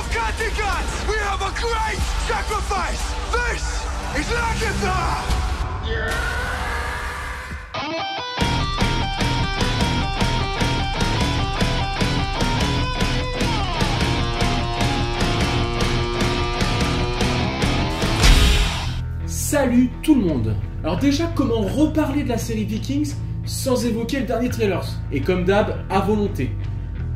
of Kattegat, we have a great sacrifice! This is Lagertha! Salut tout le monde. Alors déjà, comment reparler de la série Vikings sans évoquer le dernier trailer? Et comme d'hab, à volonté.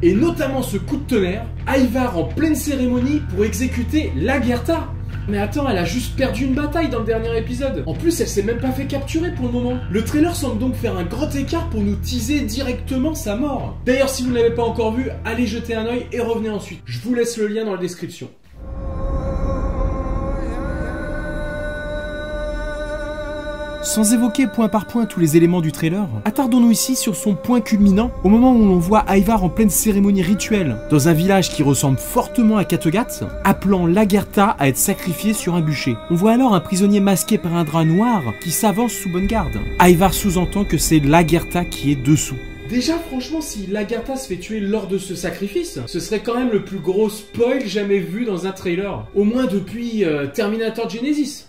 Et notamment ce coup de tonnerre, Ivar en pleine cérémonie pour exécuter Lagertha. Mais attends, elle a juste perdu une bataille dans le dernier épisode. En plus, elle s'est même pas fait capturer pour le moment. Le trailer semble donc faire un grand écart pour nous teaser directement sa mort. D'ailleurs, si vous ne l'avez pas encore vu, allez jeter un oeil et revenez ensuite. Je vous laisse le lien dans la description. Sans évoquer point par point tous les éléments du trailer, attardons-nous ici sur son point culminant, au moment où l'on voit Ivar en pleine cérémonie rituelle, dans un village qui ressemble fortement à Kattegat, appelant Lagertha à être sacrifié sur un bûcher. On voit alors un prisonnier masqué par un drap noir qui s'avance sous bonne garde. Ivar sous-entend que c'est Lagertha qui est dessous. Déjà, franchement, si Lagertha se fait tuer lors de ce sacrifice, ce serait quand même le plus gros spoil jamais vu dans un trailer. Au moins depuis Terminator Genesis.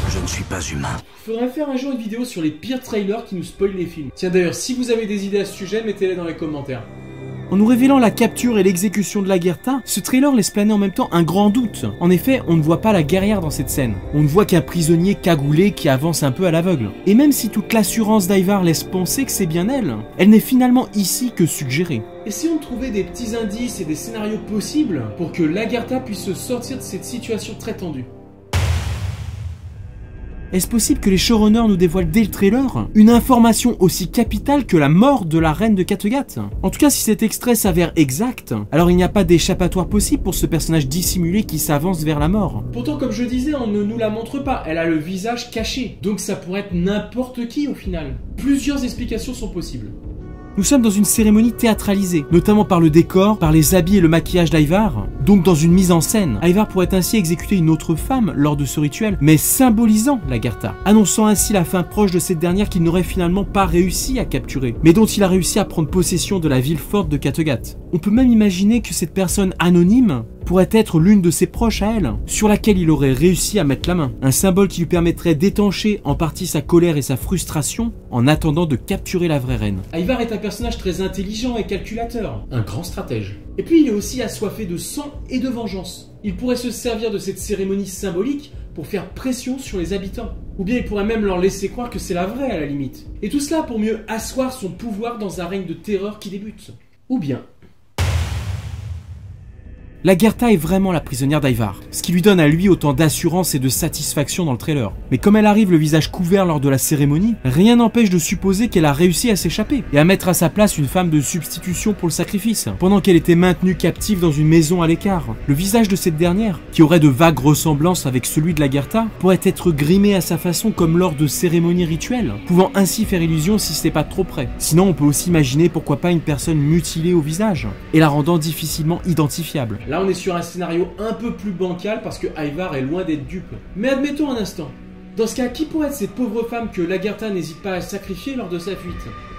Je ne suis pas humain. Faudrait faire un jour une vidéo sur les pires trailers qui nous spoilent les films. Tiens d'ailleurs, si vous avez des idées à ce sujet, mettez-les dans les commentaires. En nous révélant la capture et l'exécution de Lagertha, ce trailer laisse planer en même temps un grand doute. En effet, on ne voit pas la guerrière dans cette scène. On ne voit qu'un prisonnier cagoulé qui avance un peu à l'aveugle. Et même si toute l'assurance d'Ivar laisse penser que c'est bien elle, elle n'est finalement ici que suggérée. Essayons de trouver des petits indices et des scénarios possibles pour que Lagertha puisse se sortir de cette situation très tendue. Est-ce possible que les showrunners nous dévoilent dès le trailer une information aussi capitale que la mort de la reine de Kattegat? En tout cas, si cet extrait s'avère exact, alors il n'y a pas d'échappatoire possible pour ce personnage dissimulé qui s'avance vers la mort. Pourtant, comme je disais, on ne nous la montre pas, elle a le visage caché, donc ça pourrait être n'importe qui au final. Plusieurs explications sont possibles. Nous sommes dans une cérémonie théâtralisée, notamment par le décor, par les habits et le maquillage d'Ivar, donc dans une mise en scène. Ivar pourrait ainsi exécuter une autre femme lors de ce rituel, mais symbolisant Lagertha, annonçant ainsi la fin proche de cette dernière qu'il n'aurait finalement pas réussi à capturer, mais dont il a réussi à prendre possession de la ville forte de Kattegat. On peut même imaginer que cette personne anonyme pourrait être l'une de ses proches à elle, sur laquelle il aurait réussi à mettre la main. Un symbole qui lui permettrait d'étancher en partie sa colère et sa frustration en attendant de capturer la vraie reine. Ivar est un personnage très intelligent et calculateur, un grand stratège. Et puis il est aussi assoiffé de sang et de vengeance. Il pourrait se servir de cette cérémonie symbolique pour faire pression sur les habitants. Ou bien il pourrait même leur laisser croire que c'est la vraie à la limite. Et tout cela pour mieux asseoir son pouvoir dans un règne de terreur qui débute. Ou bien Lagertha est vraiment la prisonnière d'Ivar, ce qui lui donne à lui autant d'assurance et de satisfaction dans le trailer. Mais comme elle arrive le visage couvert lors de la cérémonie, rien n'empêche de supposer qu'elle a réussi à s'échapper et à mettre à sa place une femme de substitution pour le sacrifice, pendant qu'elle était maintenue captive dans une maison à l'écart. Le visage de cette dernière, qui aurait de vagues ressemblances avec celui de Lagertha, pourrait être grimé à sa façon comme lors de cérémonies rituelles, pouvant ainsi faire illusion si c'est pas trop près. Sinon on peut aussi imaginer pourquoi pas une personne mutilée au visage, et la rendant difficilement identifiable. Là, on est sur un scénario un peu plus bancal parce que Ivar est loin d'être dupe. Mais admettons un instant. Dans ce cas, qui pourrait être ces pauvres femmes que Lagertha n'hésite pas à sacrifier lors de sa fuite?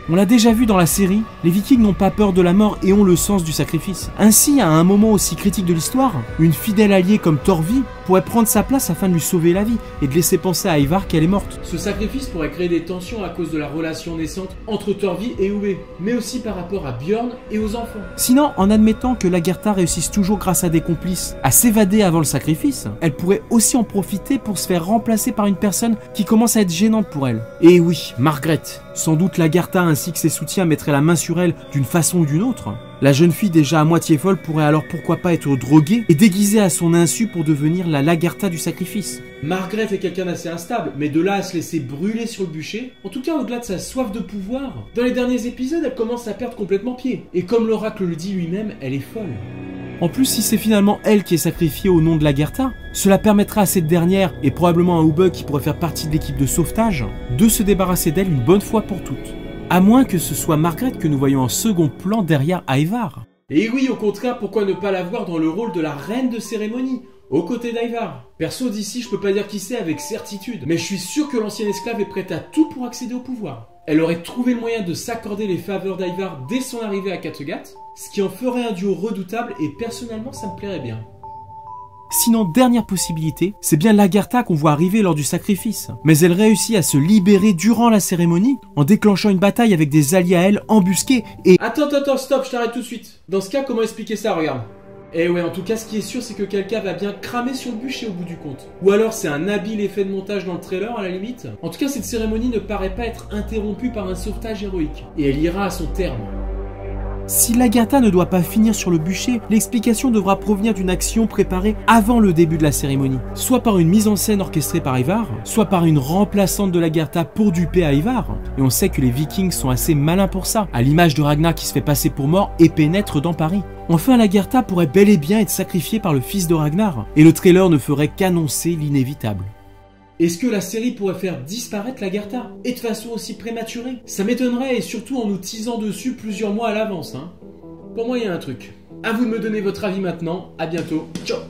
On l'a déjà vu dans la série, les Vikings n'ont pas peur de la mort et ont le sens du sacrifice. Ainsi, à un moment aussi critique de l'histoire, une fidèle alliée comme Torvi pourrait prendre sa place afin de lui sauver la vie et de laisser penser à Ivar qu'elle est morte. Ce sacrifice pourrait créer des tensions à cause de la relation naissante entre Torvi et Uwe, mais aussi par rapport à Bjorn et aux enfants. Sinon, en admettant que Lagertha réussisse toujours grâce à des complices à s'évader avant le sacrifice, elle pourrait aussi en profiter pour se faire remplacer par une personne qui commence à être gênante pour elle. Et oui, Margaret. Sans doute Lagertha ainsi que ses soutiens mettraient la main sur elle d'une façon ou d'une autre. La jeune fille déjà à moitié folle pourrait alors pourquoi pas être droguée et déguisée à son insu pour devenir la Lagertha du sacrifice. Margaret est quelqu'un d'assez instable, mais de là à se laisser brûler sur le bûcher, en tout cas au-delà de sa soif de pouvoir, dans les derniers épisodes elle commence à perdre complètement pied. Et comme l'oracle le dit lui-même, elle est folle. En plus, si c'est finalement elle qui est sacrifiée au nom de Lagertha, cela permettra à cette dernière, et probablement à Uwe qui pourrait faire partie de l'équipe de sauvetage, de se débarrasser d'elle une bonne fois pour toutes. À moins que ce soit Margaret que nous voyons en second plan derrière Ivar. Et oui, au contraire, pourquoi ne pas la voir dans le rôle de la reine de cérémonie, aux côtés d'Ivar? Perso, d'ici, je peux pas dire qui c'est avec certitude, mais je suis sûr que l'ancien esclave est prêt à tout pour accéder au pouvoir. Elle aurait trouvé le moyen de s'accorder les faveurs d'Ivar dès son arrivée à Kattegat, ce qui en ferait un duo redoutable et personnellement ça me plairait bien. Sinon, dernière possibilité, c'est bien Lagertha qu'on voit arriver lors du sacrifice. Mais elle réussit à se libérer durant la cérémonie en déclenchant une bataille avec des alliés à elle embusqués et... Attends, stop, je t'arrête tout de suite. Dans ce cas, comment expliquer ça, regarde. Eh ouais, en tout cas, ce qui est sûr, c'est que quelqu'un va bien cramer sur le bûcher au bout du compte. Ou alors c'est un habile effet de montage dans le trailer, à la limite. En tout cas, cette cérémonie ne paraît pas être interrompue par un sauvetage héroïque. Et elle ira à son terme. Si Lagertha ne doit pas finir sur le bûcher, l'explication devra provenir d'une action préparée avant le début de la cérémonie. Soit par une mise en scène orchestrée par Ivar, soit par une remplaçante de Lagertha pour duper à Ivar. Et on sait que les Vikings sont assez malins pour ça, à l'image de Ragnar qui se fait passer pour mort et pénètre dans Paris. Enfin, Lagertha pourrait bel et bien être sacrifiée par le fils de Ragnar, et le trailer ne ferait qu'annoncer l'inévitable. Est-ce que la série pourrait faire disparaître Lagertha? Et de façon aussi prématurée? Ça m'étonnerait, et surtout en nous teasant dessus plusieurs mois à l'avance. Pour moi, il y a un truc. À vous de me donner votre avis maintenant. À bientôt. Ciao.